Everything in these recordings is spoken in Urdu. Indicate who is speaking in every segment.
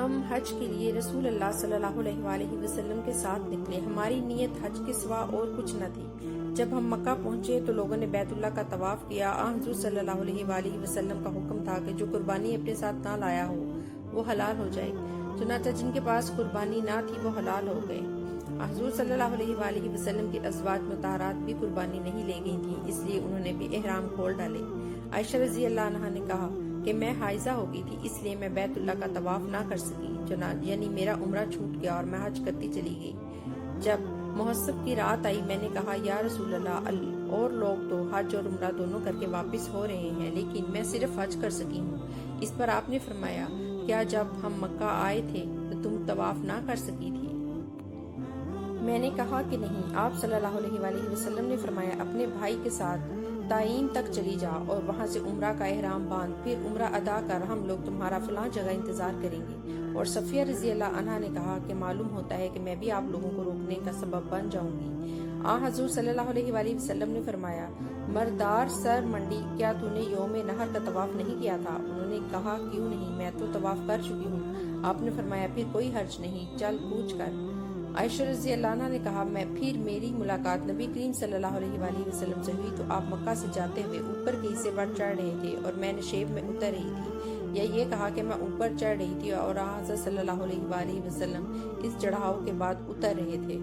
Speaker 1: ہم حج کے لیے رسول اللہ صلی اللہ علیہ وآلہ وسلم کے ساتھ نکلے۔ ہماری نیت حج کے سوا اور کچھ نہ تھی۔ جب ہم مکہ پہنچے تو لوگوں نے بیت اللہ کا طواف کیا۔ حضور صلی اللہ علیہ وآلہ وسلم کا حکم تھا کہ جو قربانی اپنے ساتھ نہ لایا ہو وہ حلال ہو جائے۔ چنانچہ جن کے پاس قربانی نہ تھی وہ حلال ہو گئے۔ حضور صلی اللہ علیہ وآلہ وسلم کی ازواج مطہرات بھی قربانی نہیں لے گئی تھیں، اس لیے انہوں نے بھی احرام کھول ڈالے۔ عائشہ رضی اللہ عنہا نے کہا کہ میں حائضہ ہو گئی تھی، اس لیے میں بیت اللہ کا طواف نہ کر سکی، یعنی میرا عمرہ چھوٹ گیا اور میں حج کرتی چلی گئی۔ جب محسب کی رات آئی میں نے کہا یا رسول اللہ، اور لوگ تو حج اور عمرہ دونوں کر کے واپس ہو رہے ہیں لیکن میں صرف حج کر سکی ہوں۔ اس پر آپ نے فرمایا کیا جب ہم مکہ آئے تھے تو تم طواف نہ کر سکی تھی؟ میں نے کہا کہ نہیں۔ آپ صلی اللہ علیہ وآلہ وسلم نے فرمایا اپنے بھائی کے ساتھ تائین تک چلی جا اور وہاں سے عمرہ کا احرام باندھ، پھر عمرہ ادا کر، ہم لوگ تمہارا فلاں جگہ انتظار کریں گے۔ اور صفیہ رضی اللہ عنہا نے کہا کہ معلوم ہوتا ہے کہ میں بھی آپ لوگوں کو روکنے کا سبب بن جاؤں گی۔ حضور صلی اللہ علیہ وآلہ وسلم نے فرمایا مردار سر منڈی، کیا تو نے یوم نہر کا طواف نہیں کیا تھا؟ انہوں نے کہا کیوں نہیں، میں تو طواف کر چکی ہوں۔ آپ نے فرمایا پھر کوئی حرج نہیں، چل کوچ کر۔ عائشہ رضی اللہ عنہا نے کہا پھر میری ملاقات نبی کریم صلی اللہ علیہ وآلہ وسلم سے ہوئی تو آپ مکہ سے جاتے ہوئے اوپر کے حصے پر چڑھ رہے تھے اور میں نشیب میں اتر رہی تھی، یا یہ کہا کہ میں اوپر چڑھ رہی تھی اور حضرت صلی اللہ علیہ وآلہ وسلم اس چڑھاؤ کے بعد اتر رہے تھے۔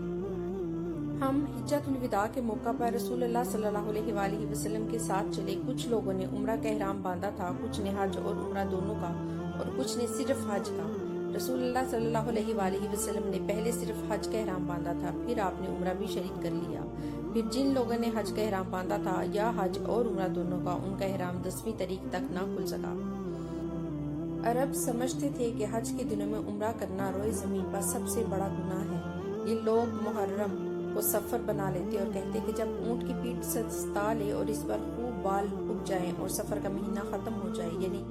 Speaker 1: ہم حجۃ الوداع کے موقع پر رسول اللہ صلی اللہ علیہ وآلہ وسلم کے ساتھ چلے۔ کچھ لوگوں نے عمرہ کا احرام باندھا تھا، کچھ نے حج اور عمرہ دونوں کا اور کچھ نے صرف حج کا۔ رسول اللہ صلی اللہ علیہ وآلہ وسلم نے پہلے صرف حج کا احرام باندھا تھا، پھر آپ نے عمرہ بھی شریک کر لیا۔ پھر جن لوگوں نے حج کا احرام باندھا تھا یا حج اور عمرہ دونوں کا، ان کا احرام 10ویں تاریخ تک نہ کھل سکا۔ عرب سمجھتے تھے کہ حج کے دنوں میں عمرہ کرنا روئے زمین پر سب سے بڑا گناہ ہے۔ یہ لوگ محرم کو سفر بنا لیتے اور کہتے کہ جب اونٹ کی پیٹھ ستا لے اور اس پر خوب بال اگ جائیں اور سفر کا مہینہ ختم ہو جائے، یعنی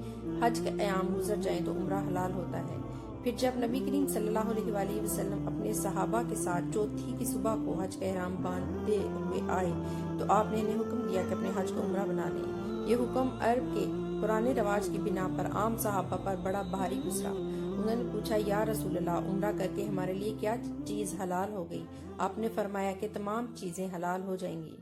Speaker 1: حج کے ایام گزر جائیں تو عمرہ حلال ہوتا ہے۔ پھر جب نبی کریم صلی اللہ علیہ وآلہ وسلم اپنے صحابہ کے ساتھ چوتھی کی صبح کو حج کا احرام باندھتے ہوئے آئے تو آپ نے انہیں حکم دیا کہ اپنے حج کو عمرہ بنا لیں۔ یہ حکم عرب کے پرانے رواج کی بنا پر عام صحابہ پر بڑا بھاری گزرا۔ انہوں نے پوچھا یا رسول اللہ، عمرہ کر کے ہمارے لیے کیا چیز حلال ہو گئی؟ آپ نے فرمایا کہ تمام چیزیں حلال ہو جائیں گی۔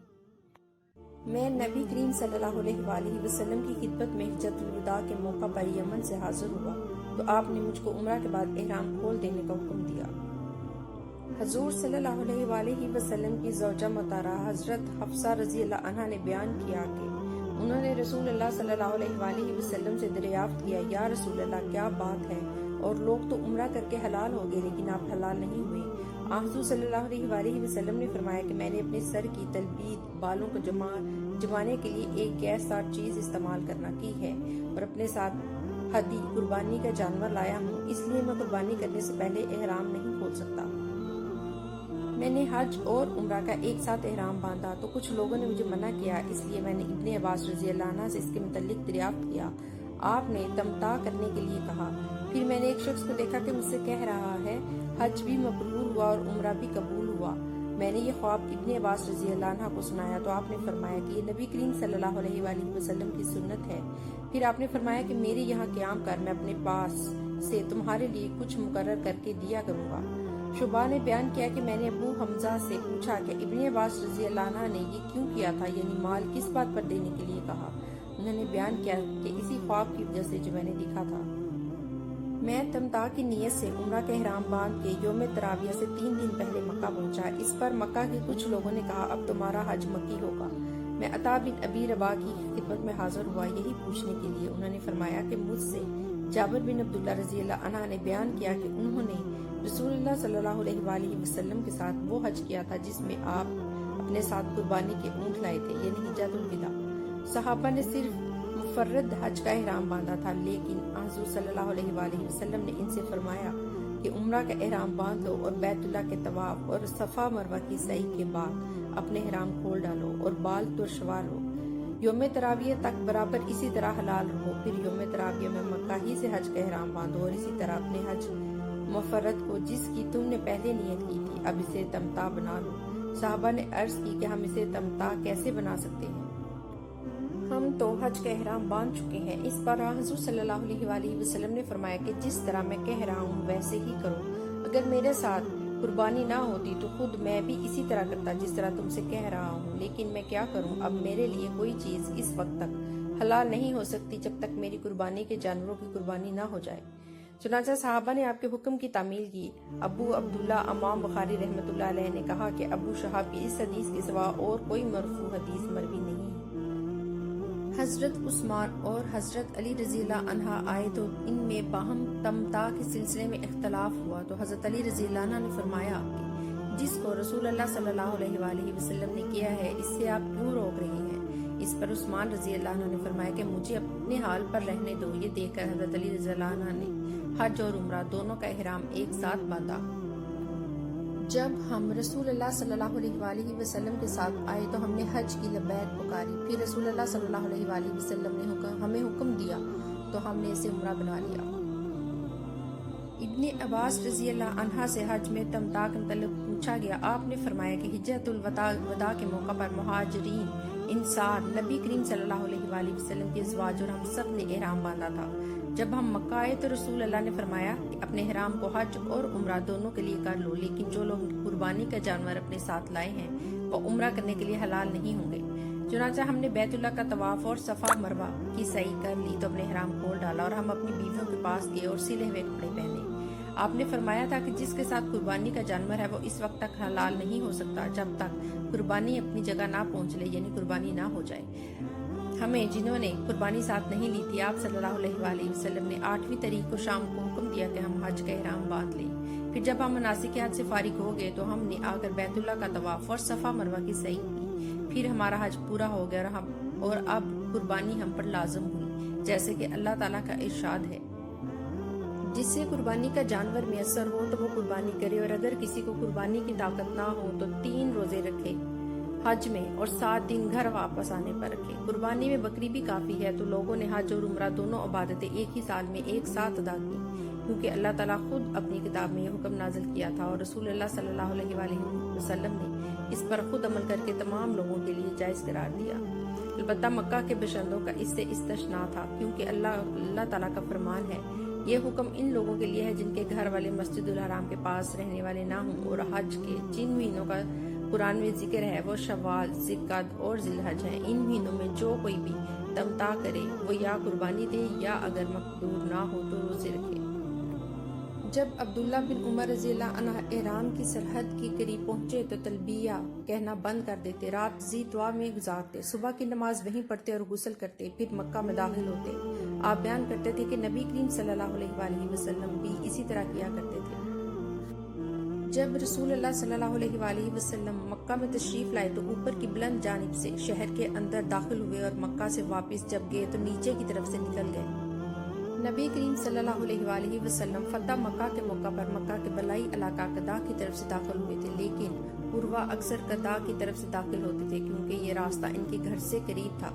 Speaker 1: میں نبی کریم صلی اللہ علیہ وآلہ وسلم کی خدمت میں حجۃ الوداع کے موقع پر یمن سے حاضر ہوا تو آپ نے مجھ کو عمرہ کے بعد احرام کھول دینے کا حکم دیا۔ حضور صلی اللہ علیہ وآلہ وسلم کی زوجہ مطہرہ حضرت حفصہ رضی اللہ عنہا نے بیان کیا کہ انہوں نے رسول اللہ صلی اللہ علیہ وآلہ وسلم سے دریافت کیا یا رسول اللہ کیا بات ہے، اور لوگ تو عمرہ کر کے حلال ہو گئے لیکن آپ حلال نہیں ہوئے۔ حضور صلی اللہ علیہ وآلہ وسلم نے فرمایا کہ میں نے اپنے سر کی تلبید، بالوں کو جمانے کے لیے ایک گیس دار چیز استعمال کرنا کی ہے اور اپنے ساتھ ہدی قربانی کا جانور لایا ہوں، اس لیے میں قربانی کرنے سے پہلے احرام نہیں کھول سکتا۔ میں نے حج اور عمرہ کا ایک ساتھ احرام باندھا تو کچھ لوگوں نے مجھے منع کیا، اس لیے میں نے ابن عباس رضی اللہ عنہ سے اس کے متعلق دریافت کیا۔ آپ نے تمتع کرنے کے لیے کہا۔ پھر میں نے ایک شخص کو دیکھا کہ مجھ سے کہہ رہا ہے حج بھی مبرور ہوا اور عمرہ بھی قبول ہوا۔ میں نے یہ خواب ابن عباس رضی اللہ عنہ کو سنایا تو آپ نے فرمایا کہ یہ نبی کریم صلی اللہ علیہ وآلہ وسلم کی سنت ہے۔ پھر آپ نے فرمایا کہ میرے یہاں قیام کر، میں اپنے پاس سے تمہارے لیے کچھ مقرر کر کے دیا کروں گا۔ شعبہ نے بیان کیا کہ میں نے ابو حمزہ سے پوچھا کہ ابن عباس رضی اللہ عنہ نے یہ کیوں کیا تھا، یعنی مال کس بات پر دینے کے لیے کہا؟ انہوں نے بیان کیا کہ اسی خواب کی وجہ سے جو میں نے دیکھا تھا۔ میں تمتع کی نیت سے عمرہ کے احرام باندھ کے یوم تراویہ سے 3 دن پہلے مکہ پہنچا۔ اس پر مکہ کے کچھ لوگوں نے کہا اب تمہارا حج مکی ہوگا۔ میں عطا بن ابی رباح کی خدمت میں حاضر ہوا یہی پوچھنے کے لیے۔ انہوں نے فرمایا کہ مجھ سے جابر بن عبداللہ رضی اللہ عنہ نے بیان کیا کہ انہوں نے رسول اللہ صلی اللہ علیہ وآلہ وسلم کے ساتھ وہ حج کیا تھا جس میں آپ اپنے ساتھ قربانی کے اونٹ لائے تھے، یعنی حجۃ الوداع۔ صحابہ نے صرف مفرد حج کا احرام باندھا تھا، لیکن حضور صلی اللہ علیہ وآلہ وسلم نے ان سے فرمایا کہ عمرہ کا احرام باندھ لو اور بیت اللہ کے طواف اور صفا مروہ کی سعی کے بعد اپنے احرام کھول ڈالو اور بال ترشوار ہو۔ یوم تراویہ تک برابر اسی طرح حلال رہو، پھر یوم تراویہ میں مکہ ہی سے حج کا احرام باندھو اور اسی طرح اپنے حج مفرد کو جس کی تم نے پہلے نیت کی تھی اب اسے تمتع بنا لو۔ صحابہ نے عرض کی کہ ہم اسے تمتع کیسے بنا سکتے ہیں؟ ہم تو حج کا احرام باندھ چکے ہیں۔ اس پر حضور صلی اللہ علیہ وآلہ وسلم نے فرمایا کہ جس طرح میں کہہ رہا ہوں ویسے ہی کرو۔ اگر میرے ساتھ قربانی نہ ہوتی تو خود میں بھی اسی طرح کرتا جس طرح تم سے کہہ رہا ہوں، لیکن میں کیا کروں، اب میرے لیے کوئی چیز اس وقت تک حلال نہیں ہو سکتی جب تک میری قربانی کے جانوروں کی قربانی نہ ہو جائے۔ چنانچہ صحابہ نے آپ کے حکم کی تعمیل کی۔ ابو عبداللہ امام بخاری رحمۃ اللہ علیہ نے کہا کہ ابو شہاب کی اس حدیث کے سوا اور کوئی مرفوع حدیث مروی نہیں ہے۔ حضرت عثمان اور حضرت علی رضی اللہ عنہ آئے تو ان میں باہم تمتع کے سلسلے میں اختلاف ہوا، تو حضرت علی رضی اللہ عنہ نے فرمایا کہ جس کو رسول اللہ صلی اللہ علیہ وآلہ وسلم نے کیا ہے اس سے آپ کیوں روک رہے ہیں؟ اس پر عثمان رضی اللہ عنہ نے فرمایا کہ مجھے اپنے حال پر رہنے دو۔ یہ دیکھ کر حضرت علی رضی اللہ عنہ نے حج اور عمرہ دونوں کا احرام ایک ساتھ باندھا۔ جب ہم رسول اللہ صلی اللہ علیہ وآلہ وسلم کے ساتھ آئے تو ہم نے حج کی لبیک پکاری، پھر رسول اللہ صلی اللہ علیہ وآلہ وسلم نے ہمیں حکم دیا تو ہم نے اسے عمرہ بنا لیا۔ ابن عباس رضی اللہ عنہ سے حج میں تمتع کے متعلق پوچھا گیا۔ آپ نے فرمایا کہ حجۃ الوداع کے موقع پر مہاجرین، انصار، نبی کریم صلی اللہ علیہ وآلہ وسلم کے ازواج اور ہم سب نے احرام باندھا تھا۔ جب ہم مکہ آئے تو رسول اللہ نے فرمایا کہ اپنے احرام کو حج اور عمرہ دونوں کے لیے کر لو، لیکن جو لوگ قربانی کا جانور اپنے ساتھ لائے ہیں وہ عمرہ کرنے کے لیے حلال نہیں ہوں گے۔ چنانچہ ہم نے بیت اللہ کا طواف اور صفا مروہ کی سعی کر لی تو اپنے احرام کھول ڈالا اور ہم اپنی بیویوں کے پاس گئے اور سلے ہوئے کپڑے پہنے۔ آپ نے فرمایا تھا کہ جس کے ساتھ قربانی کا جانور ہے وہ اس وقت تک حلال نہیں ہو سکتا جب تک قربانی اپنی جگہ نہ پہنچ لے، یعنی قربانی نہ ہو جائے۔ ہمیں جنہوں نے قربانی ساتھ نہیں لی تھی، آپ صلی اللہ علیہ وآلہ وسلم نے 8ویں تاریخ کو شام کو حکم دیا کہ ہم حج کا احرام باندھ لیں۔ پھر جب ہم مناسک حج سے فارغ ہو گئے تو ہم نے آ کر بیت اللہ کا طواف اور صفا مروہ کی سعی کی۔ پھر ہمارا حج پورا ہو گیا اور اب قربانی ہم پر لازم ہوئی، جیسے کہ اللہ تعالیٰ کا ارشاد ہے، جس سے قربانی کا جانور میسر ہو تو وہ قربانی کرے، اور اگر کسی کو قربانی کی طاقت نہ ہو تو 3 روزے رکھے حج میں اور 7 دن گھر واپس آنے پر رکھے۔ قربانی میں بکری بھی کافی ہے، تو لوگوں نے حج اور عمرہ دونوں عبادتیں ایک ہی سال میں ایک ساتھ ادا کی، کیونکہ اللہ تعالیٰ خود اپنی کتاب میں یہ حکم نازل کیا تھا اور رسول اللہ صلی اللہ علیہ وآلہ وسلم نے اس پر خود عمل کر کے تمام لوگوں کے لیے جائز قرار دیا۔ البتہ مکہ کے باشندوں کا اس سے استثناء تھا، کیونکہ اللہ تعالیٰ کا فرمان ہے، یہ حکم ان لوگوں کے لیے ہے جن کے گھر والے مسجد الحرام کے پاس رہنے والے نہ ہوں، اور حج کے جن مہینوں کا قرآن میں ذکر ہے وہ شوال، ذوالقعدہ اور ذی الحج ہیں۔ ان مہینوں میں جو کوئی بھی تمتع کرے وہ یا قربانی دے یا اگر مقدور نہ ہو تو روزے رکھے۔ جب عبداللہ بن عمر رضی اللہ عنہ احرام کی سرحد کے قریب پہنچے تو تلبیہ کہنا بند کر دیتے، رات ذی طوا میں گزارتے، صبح کی نماز وہیں پڑھتے اور غسل کرتے، پھر مکہ میں داخل ہوتے۔ آپ بیان کرتے تھے کہ نبی کریم صلی اللہ علیہ وآلہ وسلم بھی اسی طرح کیا کرتے تھے۔ جب رسول اللہ صلی اللہ علیہ وآلہ وسلم مکہ میں تشریف لائے تو اوپر کی بلند جانب سے شہر کے اندر داخل ہوئے اور مکہ سے واپس جب گئے تو نیچے کی طرف سے نکل گئے۔ نبی کریم صلی اللہ علیہ وآلہ وسلم فتح مکہ کے موقع پر مکہ کے بلائی علاقہ قداء کی طرف سے داخل ہوئے تھے، لیکن عروہ اکثر قداء کی طرف سے داخل ہوتے تھے کیونکہ یہ راستہ ان کے گھر سے قریب تھا۔